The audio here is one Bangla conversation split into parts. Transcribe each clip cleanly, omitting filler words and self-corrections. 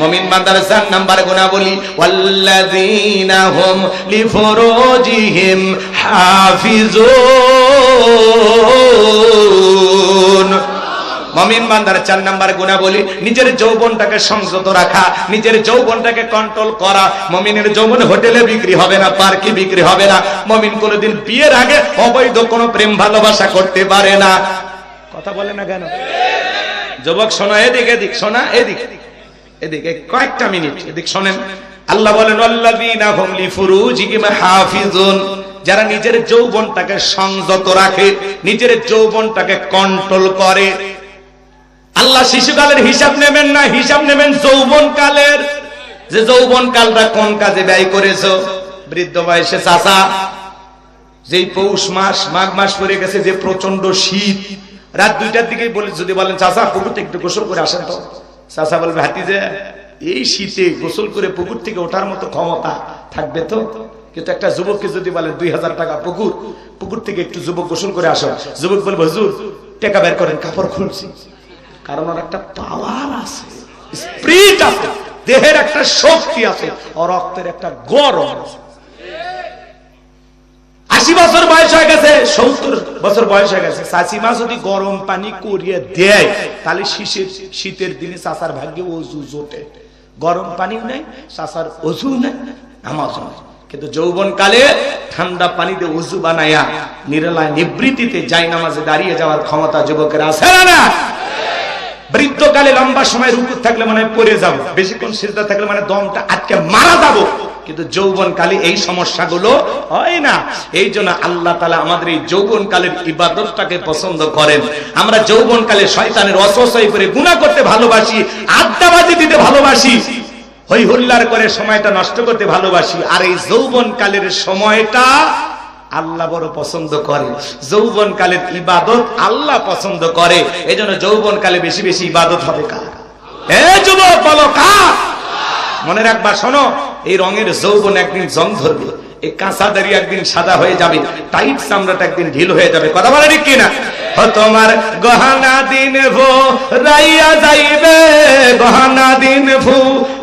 মুমিন বান্দার 4 নাম্বার গুণাবলী ওয়াল্লাযীনা হুম লিফুরুজিহিম হাফিজুন। মুমিন বান্দার 4 নাম্বার গুণাবলী নিজের যৌবনটাকে সংযত রাখা, নিজের যৌবনটাকে কন্ট্রোল করা। মুমিনের যৌবন হোটেলে বিক্রি হবে না, পার্কে বিক্রি হবে না। মুমিন কোনোদিন বিয়ের আগে অবৈধ কোনো প্রেম ভালোবাসা করতে পারে না। কথা বলে না কেন? যুবক শোনো, এদিকে এদিক, শোনা এদিকে এদিকে কয়েকটা মিনিট এদিক শোনেন। আল্লাহ বলেন ওয়াল্লাযীনা হুম লিফুরুজিহিম হাফিজুন, যারা নিজের যৌবনটাকে সংযত রাখে, নিজের যৌবনটাকে কন্ট্রোল করে। আল্লাহ শিশুকালের হিসাব নেবেন না, হিসাব নেবেন যৌবনকালের, যে যৌবনকালটা কোন কাজে ব্যয় করেছো। বৃদ্ধ বয়সে চাচা, যেই পৌষ মাস মাঘ মাস পড়ে গেছে, যে প্রচন্ড শীত, রাত 2টার দিকে বলে যদি বলেন চাচা পুকুর থেকে একটু গোসল করে আসেন, তো চাচা বলবে হাতিজে এই শীতে গোসল করে পুকুর থেকে ওঠার মতো ক্ষমতা থাকবে তো? কিন্তু একটা যুবককে যদি বলেন 2000 টাকা পুকুর থেকে একটু যুবক গোসল করে আসো, যুবক বলবে হুজুর টাকা বের করেন, কাপড় খুলছি। কারণ ওর একটা পাওয়ার আছে, স্পিরিট আছে, দেহের একটা শক্তি আছে, ওর রক্তের একটা গরম আছে। 80 বছর বয়স হয়ে গেছে, 70 বছর বয়স হয়ে গেছে, চাচিমা যদি গরম পানি করিয়ে দেয়, তাহলে শীতের দিনে চাচার ভাগ্যে অজু জোটে। গরম পানিও নেই, চাচার অজু নেই, নামাজও নেই। কিন্তু যৌবন কালে ঠান্ডা পানিতে উজু বানায়া নিরলায় নিবৃত্তিতে যাই নামাজে দাঁড়িয়ে যাওয়ার ক্ষমতা যুবকের আছে না? বৃদ্ধকালে লম্বা সময় রুকু থাকলে মনে হয় পড়ে যাব, বেশিক্ষণ সিজদা থাকলে মানে দমটা আটকে মারা যাব। কিন্তু যৌবনকালে এই সমস্যাগুলো হয় না। এই জন্য আল্লাহ তাআলা আমাদের এই যৌবনকালের ইবাদতটাকে পছন্দ করেন। আমরা যৌবনকালে শয়তানের ওয়াসওয়াসায় পড়ে গুনাহ করতে ভালোবাসি, আড্ডাবাজি দিতে ভালোবাসি, হই হুল্লার করে সময়টা নষ্ট করতে ভালোবাসি। আর এই যৌবনকালের সময়টা আল্লাহ বড় পছন্দ করে। যৌবনকালের ইবাদত আল্লাহ পছন্দ করে। এজন্য যৌবনকালে বেশি বেশি ইবাদত হবে কার? এ যুবক বলো কার? মনে রাখবা, শোনো, এই রঙের যৌবন একদিন জং ধরবে, এই কাঁচা দাড়ি একদিন সাদা হয়ে যাবে, টাইট চামড়াটা একদিন ঢিল হয়ে যাবে। কথা বলে ঠিক কিনা? তোমার গহনা দিন ভো রাইয়া যাইবে, গহনা দিন ভু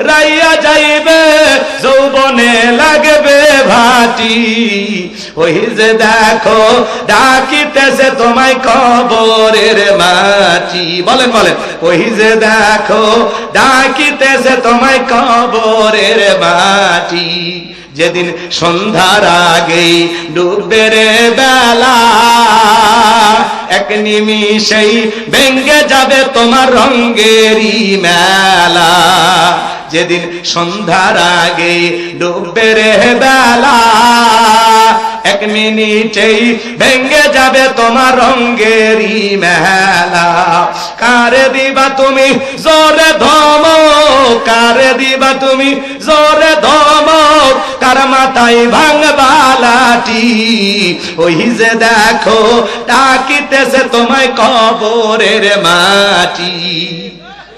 রাইয়া যাইবে, যৌবনে লাগবে ভাটি। ওই যে দেখো ডাকিতেছে তোমায় কবরের মাটি। বলেন বলেন, ওই যে দেখো ডাকিতেছে তোমায় কবরের মাটি। যেদিন সন্ধ্যার আগেই ডুববে রে বেলা, এক নিমিষেই ভেঙ্গে যাবে তোমার রঙেরই মেলা। যেদিন সন্ধ্যার আগেই ডুববে রে বেলা, এক মিনিটেই ভেঙ্গে যাবে তোমার রঙেরই মেলা। কারে দিবা তুমি জোরে ধমক, কারে দিবা তুমি জোরে ধমক, কার মাথায় ভাঙবা লাঠি। ওই যে দেখো ডাকিতেছে তোমায় কবরের মাটি।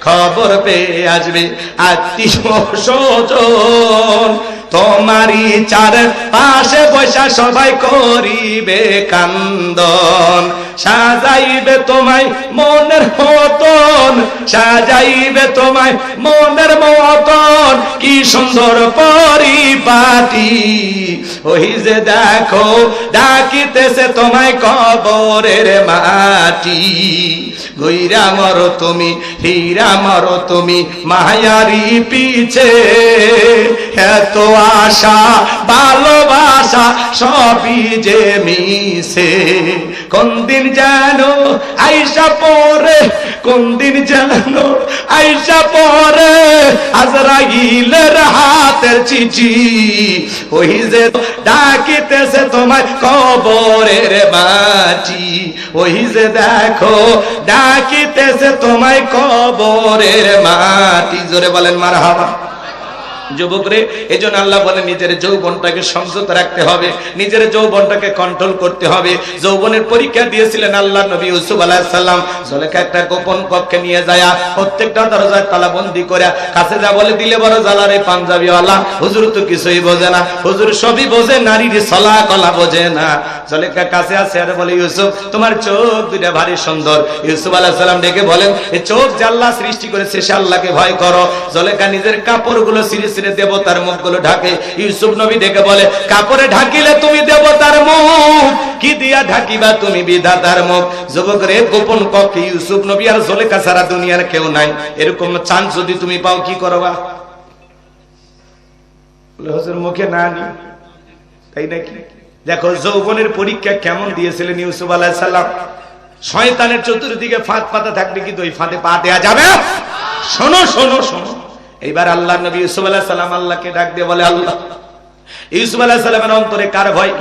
খবর পেয়ে আসবে আত্মীয় স্বজন, তোমারই চার পাশে বসা সবাই করিবে কান্দন। সাজাইবে তোমায় মনের মতন, সাজাইবে তোমায় মনের মতন, কি সুন্দর পরিপাটি। ওই যে দেখো ডাকিতেছে তোমায় কবরের মাটি। গইরা মরো তুমি, হীরা মরো তুমি মায়ারি পিছে, এত আশা ভালোবাসা সবই যে মিশে। কোন দিন যেন আইসা পরে, কোন দিন যেন আইসা পরে আজরাইলের হাতের চিঠি। ওই যে ডাকিতেছে তোমায় কবরের মাটি। ওই যে দেখো ডাকিতেছে তোমায় কবরের মাটি। জোরে বলেন মারহাবা। যুবকরে, এজন্য আল্লাহ বলে নিজের যৌবনটাকে সংযত রাখতে হবে, নিজের যৌবনটাকে কন্ট্রোল করতে হবে। যৌবনের পরীক্ষা দিয়েছিলেন আল্লাহ নবী ইউসুফ আলাইহিস সালাম। জুলেখা একটা গোপন কক্ষে নিয়ে যায়, প্রত্যেকটা দরজায় তালাবন্দি করে কাছে যা বলে দিলে বড় জ্বালারে পাঞ্জাবিওয়ালা, হুজুর তো কিছুই বোঝে না, হুজুর সবই বোঝে, নারীর সলা কলা বোঝে না। জুলেখা কাছে আসে আর বলে, ইউসুফ তোমার চোখ দুইটা ভারী সুন্দর। ইউসুফ আলাইহিস সালাম ডেকে বলেন, এই চোখ যে আল্লাহ সৃষ্টি করেছে সে আল্লাহকে ভয় করো। জুলেখা নিজের কাপড়গুলো ছিঁড়ে ছিঁড়ে দেবতার মুখগুলো ঢাকে। ইউসুফ নবী ডেকে বলে, কাপড়ে ঢাকিলে তুমি দেবতার মুখ, কি দিয়া ঢাকিবা তুমি বিধাতার মুখ। যুবকরে, গোপন কক্ষে ইউসুফ নবী আর জুলেখা সারা দুনিয়ার কেউ নাই। এরকম চান্স যদি তুমি পাও কি করবা? হুজুর মুখে না নি, তাই নাকি? দেখো যৌবনের পরীক্ষা কেমন দিয়েছিলেন ইউসুফ আলাইহিস সালাম। শয়তানের চতুর্দিকে ফাঁদ পাতা থাকবে, কিন্তু ওই ফাঁদে পা দেয়া যাবে। শোনো শোনো শোনো, এইবার আল্লাহ নবী ইউসুফ আলাইহিস সালাম আল্লাহকে ডাক দিয়ে বলে, আল্লাহ। ইউসুফ আলাইহিস সালামের অন্তরে কার ভয়?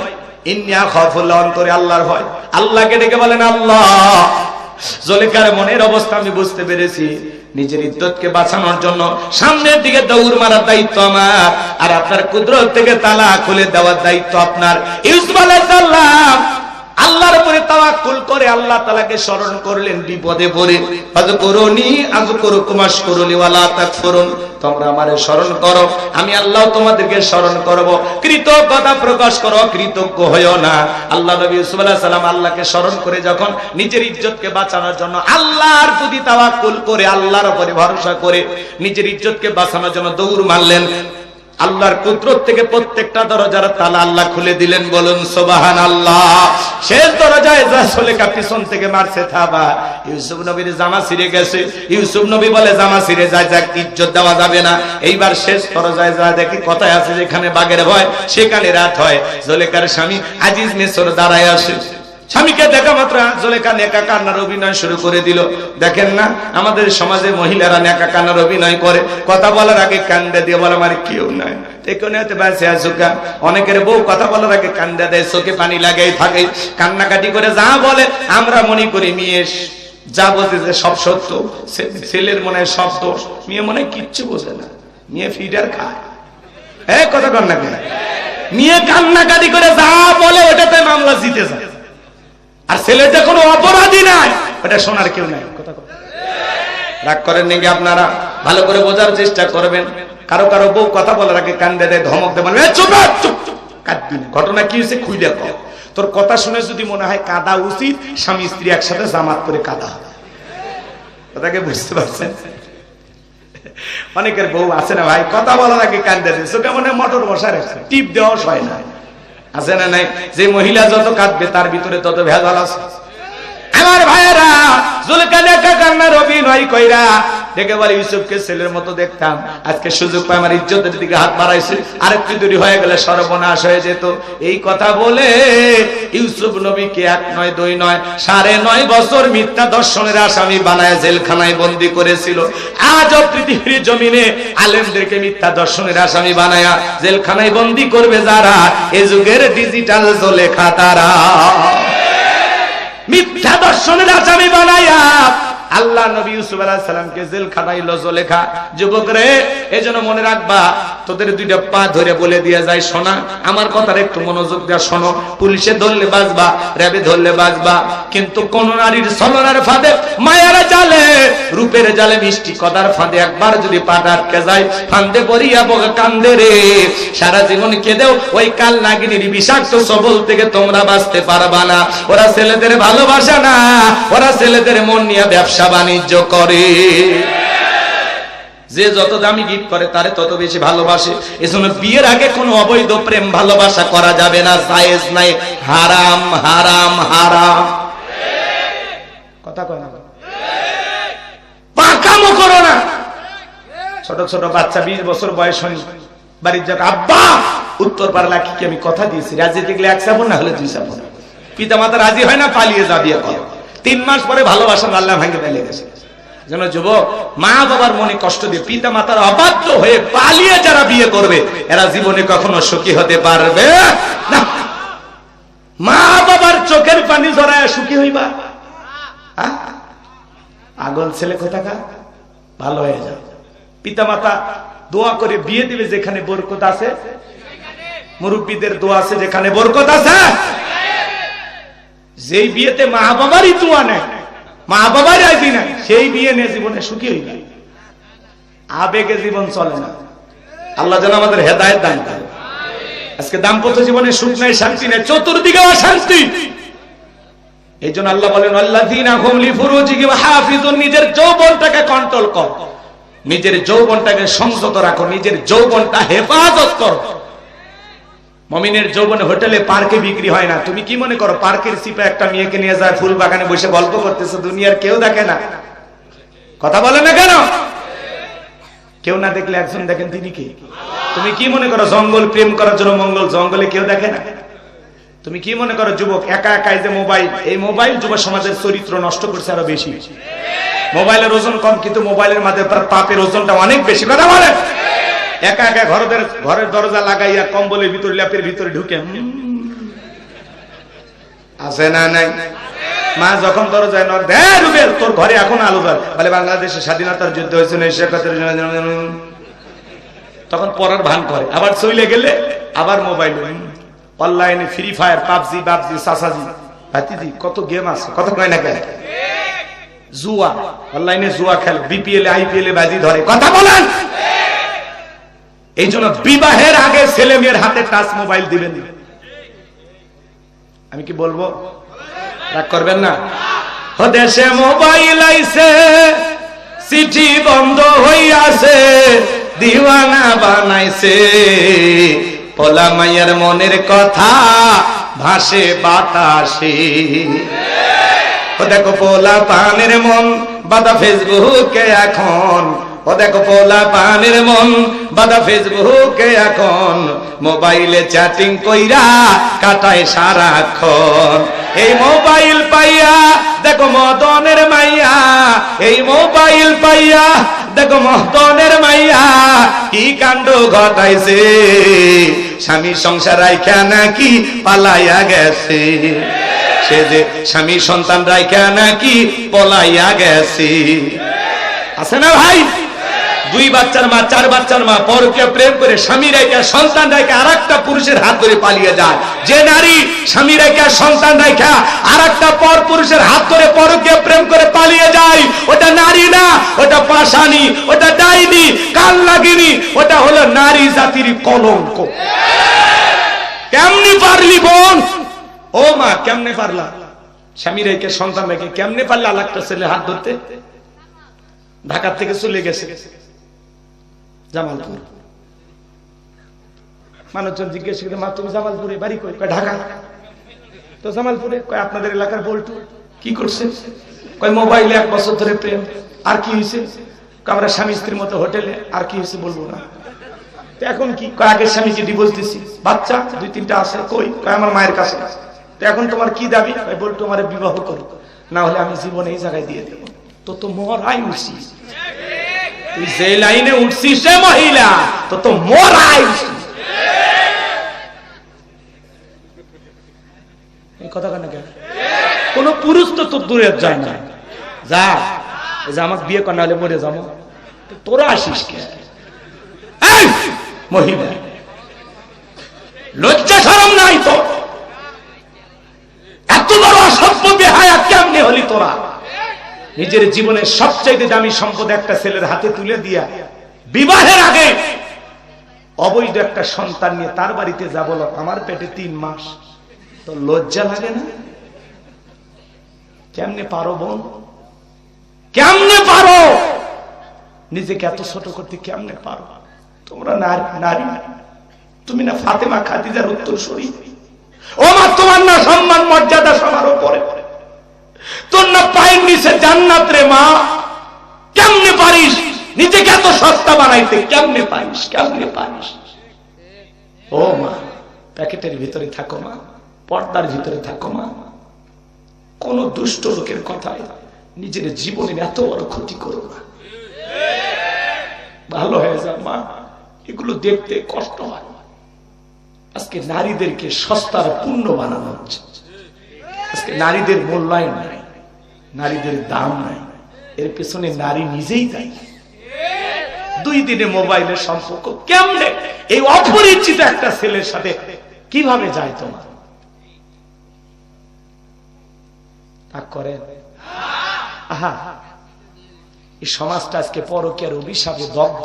ইন্নী আখাফুল্লাহ, অন্তরে আল্লাহর ভয়। আল্লাহকে ডেকে বলেন, আল্লাহ, জুলেখার মনের অবস্থা আমি বুঝতে পেরেছি। নিজের ইজ্জতকে বাঁচানোর জন্য সামনের দিকে দৌড় মারার দায়িত্ব আমার, আর আপনার কুদরত থেকে তালা খুলে দেওয়ার দায়িত্ব আপনার। ইউসুফ আলাইহিস সালাম আল্লাহর উপরে তাওয়াক্কুল করে আল্লাহ তাআলাকে স্মরণ করলেন বিপদে পড়ে। আযকুরুনি আযকুরুকুম আশকুরুনি ওয়া লা তাকফুরুন, তোমরা আমারে স্মরণ করো, আমি আল্লাহ তোমাদেরকে স্মরণ করব। কৃতজ্ঞতা প্রকাশ করো, কৃতজ্ঞ হইও না। আল্লাহ নবী ইউসুফ আলাইহিস সালাম আল্লাহকে স্মরণ করে যখন নিজের ইজ্জতকে বাঁচানোর জন্য আল্লাহর প্রতি তাওয়াক্কুল করে, আল্লাহর উপরে ভরসা করে নিজের ইজ্জতকে বাঁচানোর জন্য দৌড় মারলেন, আল্লাহর কুদরত থেকে প্রত্যেকটা দরজার তালা আল্লাহ খুলে দিলেন। বলুন সুবহানাল্লাহ। শেষ দরজায় জুলেখা পিছন থেকে মারছে থাবা। ইউসুফ নবীর জামা ছিঁড়ে গেছে। ইউসুফ নবী বলে, জামা ছিঁড়ে যায় যাক, ইজ্জত দেওয়া যাবে না। এইবার শেষ দরজায় যা দেখি, কথায় আছে যেখানে বাঘের ভয় সেখানে রাত হয়। জুলেখার স্বামী আজিজ মিসর দাঁড়ায় আসে। স্বামীকে দেখা মাত্র জুলেখা নেকা কান্নার অভিনয় শুরু করে দিল। দেখেন না, আমাদের সমাজে মহিলারা নেকা কান্নার অভিনয় করে, কথা বলার আগে কান্দা দিয়ে বলে আমার কেউ নাই। অনেকের বউ কথা বলার আগে কান্দা দেয়, চোখে পানি লাগাই থাকে, কান্নাকাটি করে যা বলে আমরা মনে করি মেয়ে যা বলতে সব সত্য, ছেলের মনে হয় সব দোষ, মেয়ে মনে হয় কিচ্ছু বোঝে না, মেয়ে ফিডার খায়। হ্যাঁ, কথা কর না কেন? মেয়ে কান্নাকাটি করে যা বলে ওটাতে মামলা জিতে যায়, আর ছেলেটা কোনো অপরাধী নাই, ওটা শোনার কেউ নাই। কথা কর, রাগ করেন নাকি আপনারা? ভালো করে বোঝার চেষ্টা করবেন। কারো কারো বউ কথা বলার আগে কান্দে দেয়, ধমক দেয়, মানে চুপ চুপ কাঁদবি না। ঘটনা কি হয়েছে খুইলে কর। তোর কথা শুনে যদি মনে হয় কাঁদা উচিত, স্বামী স্ত্রী একসাথে জামাত করে কাঁদা হবে। কথাকে বুঝতে পারছেন? অনেকের বউ আছে না ভাই, কথা বলার আগে কান্দে দেয়, চোখে মনে মোটর বসা রাখছে, টিপ দেওয়া হয় না, আছে না নাই? যে মহিলা যত কাঁদবে তার ভিতরে তত ভেজাল আছে। আমার ভাইয়েরা, জুলেখা নেকা কান্নার অভিনয় কইরা ডেকে বলে, ইউসুফকে ছেলের মতো দেখতাম, আজকে সুযোগ পায় আমার ইজ্জতের দিকে হাত বাড়াইছে, আরেকটু দেরি হয়ে গেলে সর্বনাশ হয়ে যেত। এই কথা বলে ইউসুফ নবীকে 1 নয় 2 নয় 9.5 বছর মিথ্যা দর্শনের আসামি বানায় জেলখানায় বন্দী করেছিল। আজও পৃথিবীর জমিনে আলেমদেরকে মিথ্যা দর্শনের আসামি বানায়া জেলখানায় বন্দী করবে যারা, এই যুগের ডিজিটাল জুলেখা তারা। মিথ্যা দর্শনের আসামি বানায়া আল্লাহ নবী ইউসুফ আলাইহিস সালামকে জেল খাটাইলো জুলেখা। যুবক রে, এজন্য মনে রাখবা, তোদের দুইটা পা ধরে বলে দিয়ে যায়, শোনা আমার কথাটা একটু মনোযোগ দিয়ে শোনো। পুলিশে ধরলে বাঁচবা, র্যাবে ধরলে বাঁচবা, কিন্তু কোন নারীর ছলনার ফাঁদে, মায়ের জালে, রূপের জালে, মিষ্টি কথার ফাঁদে একবার যদি পাটা আটকে যায়, ফাঁদে পড়িয়া বগা কান্দে রে, সারা জীবন কেঁদেও ওই কাল নাগিনীর বিষাক্ত সবল থেকে তোমরা বাঁচতে পারবা না। ওরা ছেলেদের ভালোবাসা না, ওরা ছেলেদের মন নিয়ে ব্যবসা বাণিজ্য করে। যে যত দামি গিফট করে তারে তত বেশি ভালোবাসে। এজন্য বিয়ের আগে কোনো অবৈধ প্রেম ভালোবাসা করা যাবে না, জায়েজ নাই, হারাম হারাম হারাম। কথা কয় না, পাকামো করো না। ছোট ছোট বাচ্চা 20 বছর বয়স হয়নি, বাড়ির যাক, আব্বা উত্তর পারলা কি আমি কথা দিয়েছি, রাজি দেখলে 1 চাপন না হলে 2 চাপন। পিতা মাতা রাজি হয় না, পালিয়ে যা বিয়ে করো। 3 মাস পরে ভালোবাসার আল্লাহ ভাঙে ফেলে গেছে। যেন যুবক, মা বাবার মনে কষ্ট দিয়ে পিতা মাতার অবাধ্য হয়ে পালিয়ে যারা বিয়ে করবে, এরা জীবনে কখনো সুখী হতে পারবে না। মা বাবার চোখের পানি ঝরায় সুখী হইবা? পাগল ছেলে কোথাকার, ভালো হয়ে যাও। পিতা মাতা দোয়া করে বিয়ে দিবে যেখানে বরকত আছে, মুরব্বীদের দোয়া আছে যেখানে বরকত আছে। যেই বিয়েতে মা বাবারই দোয়া নেই, মা বাবার রাজি নাই, সেই বিয়ে নিয়ে জীবনে সুখী হই না, আবেগে জীবন চলে না। আল্লাহ যেন আমাদের হেদায়েত দান করে। আজকে দাম্পত্য জীবনে সুখ নাই, শান্তি নাই, চতুর্দিকে অশান্তি। এই জন্য আল্লাহ বলেন আল্লাযীনা হুম লিফুরুজিহিম হাফিজুন, নিজের যৌবনটাকে কন্ট্রোল কর, নিজের যৌবনটাকে সংযত রাখো, নিজের যৌবনটা হেফাজত করো। মুমিনের যৌবনে হোটেলে পার্কে বিক্রি হয় না। তুমি কি মনে করো পার্কের সিপা একটা মেয়েকে নিয়ে যায় ফুল বাগানে বসে গল্প করতেছে, দুনিয়ার কেউ দেখে না? কথা বলে না কেন? কেউ না দেখলে একজন দেখেন, তিনি কি? তুমি কি মনে করো জঙ্গল প্রেম করার জন্য মঙ্গল জঙ্গলে কেউ দেখে না? তুমি কি মনে করো যুবক একা একাই যে মোবাইল, এই মোবাইল যুব সমাজের চরিত্র নষ্ট করছে আরো বেশি। মোবাইলের ওজন কম, কিন্তু মোবাইলের মাঝে পাপের ওজনটা অনেক বেশি। কথা বলে একা একা ঘরের দরজা লাগাইয়া কম্বলের ভিতরে ল্যাপের ভিতরে ঢুকে আছে না নাই? মা যখন দরজায় নক দেয়, রুবেল তোর ঘরে এখন আলো জ্বলে, বলে বাংলাদেশের স্বাধীনতার যুদ্ধ হয়েছিল, তখন পড়ার ভান করে। আবার চলে গেলে আবার মোবাইল, অনলাইনে ফ্রি ফায়ার, পাবজি, বাবজি, সাসাজি, ভাতিজি কত গেম আছে, কত কয় না কেন? জুয়া, অনলাইনে জুয়া খেলে, বিপিএল আইপিএল বাজি ধরে। কথা বলেন। এই জন্য বিবাহের আগে ছেলে মেয়ের হাতে টাচ মোবাইল দিবেন। আমি কি বলবো, রাগ করবেন না? দেশে মোবাইল আইছে, চিঠি বন্ধ হইয়াছে, দিওয়ানা বানাইছে, পোলা মাইয়ার মনের কথা ভাসে বাতাসে। ও দেখো পোলা পানের মন বাদা ফেসবুকে এখন, ও দেখো পোলা পানের মন বাদা ফেসবুকে এখন, মোবাইলে চ্যাটিং কইরা কাটায় সারাক্ষণ। এই মোবাইল পাইয়া দেখো মদনের মাইয়া, এই মোবাইল পাইয়া দেখো মদনের মাইয়া কি কাণ্ড ঘটাইছে, স্বামী সংসার রাইখা নাকি পালাইয়া গেছে, সে যে স্বামী সন্তান রাইখা নাকি পলাইয়া গেছে। আছে না ভাই? 2 বাচ্চার মা, 4 বাচ্চার মা পরকে প্রেম করে স্বামী রাইখা সন্তান রাইখা আরেকটা পুরুষের হাত ধরে পালিয়ে যায়। যে নারী স্বামী রাইখা সন্তান রাইখা আরেকটা পর পুরুষের হাত ধরে পরকে প্রেম করে পালিয়ে যায়, ওটা নারী না, ওটা পাশানি, ওটা ডাইনি, কাল লাগিনি, ওটা হলো নারী জাতির কলঙ্ক। কেমনে পারলি বোন? ও মা কেমনে পারলা? স্বামী রেখে সন্তান রেখে কেমনে পারলে আরেকটা ছেলে হাত ধরতে? ঢাকা থেকে চলে গেছে জামালপুর। মানুষজন জিজ্ঞেস করে, মা তুমি জামালপুরে বাড়ি কই? কয় ঢাকা। তো জামালপুরে? কয় আপনাদের এলাকার বল্টু। কি করছে? কয় মোবাইলে 1 বছর ধরে প্রেম। আর কি হয়েছে? আমরা স্বামী স্ত্রীর মতো হোটেলে। আর কি হয়েছে বলবো না। তো এখন কি? কয় আগের স্বামীকে ডিভোর্স দিছি, বাচ্চা 2-3টা আছে। কই? কয় আমার মায়ের কাছে। তো এখন তোমার কি দাবি? কয় বল্টু আমারে বিবাহ করো, না হলে আমি জীবনে এই জায়গায় দিয়ে দেবো। তো মরাই উঠছিস, তুই যে লাইনে উঠছিস সে মহিলা, তো মরাই উঠছিস। এই কথা কেন? কোন পুরুষ তো তোর দূরে যায় না। যা যে আমাকে বিয়ে কর, না হলে মরে যাবো। তোরা আসিস কে? মহিলা লজ্জা শরম নাই তো? এত বড় অসভ্য বেহায়া কেমনে হলি তোরা? নিজের জীবনের সবচেয়ে দামি সম্পদ একটা ছেলের হাতে তুলে দিয়া বিবাহের আগে অবৈধ একটা সন্তান নিয়ে তার বাড়িতে যা বলো, আমার পেটে 3 মাস। তো লজ্জা লাগে না? কেমনে পারো বোন? কেমনে পারো নিজেকে এত ছোট করতে? কেমনে পারো? তোমরা নারী, তুমি না ফাতেমা খাদিজার উত্তরসূরি? ও মা, তোমার না সম্মান মর্যাদা সবার উপরে, তোর না পায়ের নিচে জান্নাত রে মা। কেমনে পারিস নিজেকে এত সস্তা বানাইতে? কেমনে পারিস? কেমনে পারিস? ও মা, প্যাকেটের ভিতরে থাকো মা, পর্দার ভিতরে থাকো মা। কোন দুষ্ট লোকের কথায় নিজের জীবনের এত বড় ক্ষতি করো না। ভালো হয়ে যা মা। এগুলো দেখতে কষ্ট হয়। আজকে নারীদেরকে সস্তার পূর্ণ বানানো হচ্ছে। আজকে নারীদের মূল্যায়ন নাই, নারীদের দাম নাই। এর পেছনে নারী নিজেই দায়ী। 2 দিনে মোবাইলের সম্পর্ক কেমনে এই অপরিচিত একটা ছেলের সাথে কিভাবে যায় তোমার? তা করে আহা, এই সমাজটা আজকে পরকীয়ার অভিশাপে দগ্ধ।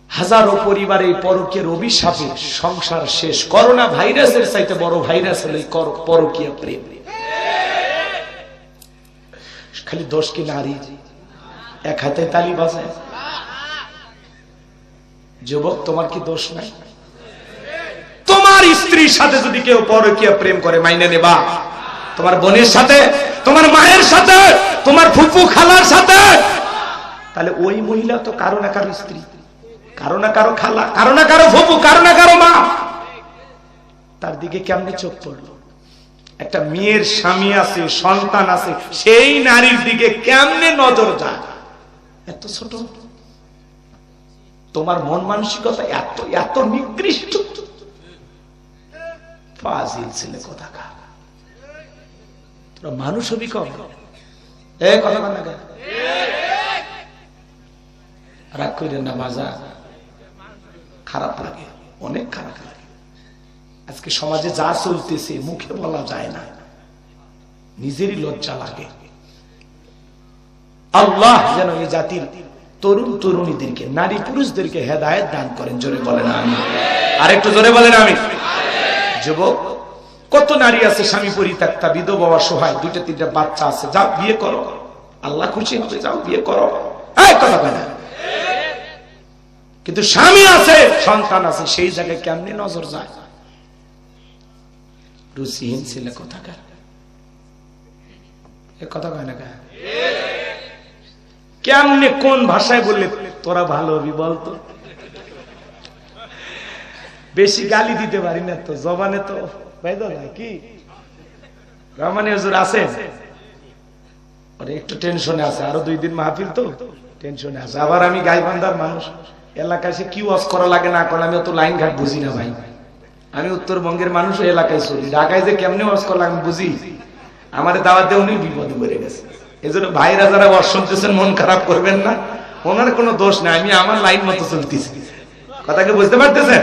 হাজারো পরিবার এই পরকীয়ার অভিশাপে সংসার শেষ। করোনা ভাইরাসের চাইতে বড় ভাইরাস হলো এই পরকীয়া প্রেম। খালি দোষ কি নারী? এক হাতে তালি বাজায়। যুবক, তোমার কি দোষ নাই? তোমার স্ত্রীর সাথে যদি কেউ পরকীয়া প্রেম করে মাইনে নেবা? তোমার বোনের সাথে, তোমার মায়ের সাথে, তোমার ফুফু খালার সাথে? তাহলে ওই মহিলা তো কারো না কারো স্ত্রী, কারো না কারো খালা, কারো না কারো ফুফু, কারো না কারো মা। তার দিকে কেমনে চোখ পড়লো? একটা মেয়ের স্বামী আছে, সন্তান আছে, সেই নারীর দিকে কেমনে নজর যায়? এত ছোট তোমার মন মানসিকতা, এত এত নিকৃষ্ট। ফাজিল ছেলে কোথাকার। তোরা মানুষ হবি কম। কথা বল না, রাগ কইরেন না বাজা। খারাপ লাগে, অনেক খারাপ লাগে। আজকে সমাজে যা চলতেছে মুখে বলা যায় না, নিজেরই লজ্জা লাগে। আল্লাহ যেন এই জাতির তরুণ তরুণীদেরকে, নারী পুরুষদেরকে হেদায়েত দান করেন। জোরে বলেন আমিন। আরেকটু জোরে বলেন আমিন। যুবক, কত নারী আছে স্বামী পরিত্যক্তা, বিধবা, অসহায়, 2-3টা বাচ্চা আছে। যাও বিয়ে করো, আল্লাহ খুশি হবে, যাও বিয়ে করো। কথা বলে না। কিন্তু স্বামী আছে, সন্তান আছে, সেই জায়গায় কেমনে নজর যায়? রুচিহীন ছেলে কোথাকার। কথা কয় না কেমনে, কোন ভাষায় বললে তোরা ভালো হবি বলতো? বেশি গালি দিতে পারি না তো, জবানে তো কি রহমানি হুজুর আছে, একটু টেনশনে আছে। আরো 2 দিন মাহফিল তো টেনশনে আছে। আবার আমি গাইবান্ধার মানুষ, এলাকায় সে কি ওয়াজ করা লাগে না করে আমি অত লাইন ঘাট বুঝি না ভাই। আমি উত্তরবঙ্গের মানুষ, এলাকায় চলি। ঢাকায় যে কেমনে ওয়াজ করা লাগে বুঝি। আমার দাওয়াত দিয়ে উনি বিপদে পড়ে গেছে। এই জন্য ভাইরা যারা ওয়াজ শুনতেছেন মন খারাপ করবেন না, ওনার কোনো দোষ নাই, আমি আমার লাইন মতো চলতেছি। কথা কি বুঝতে পারতেছেন?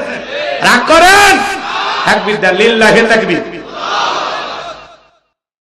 রাগ করেন? তাকবীর দেন, লিল্লাহি তাকবীর।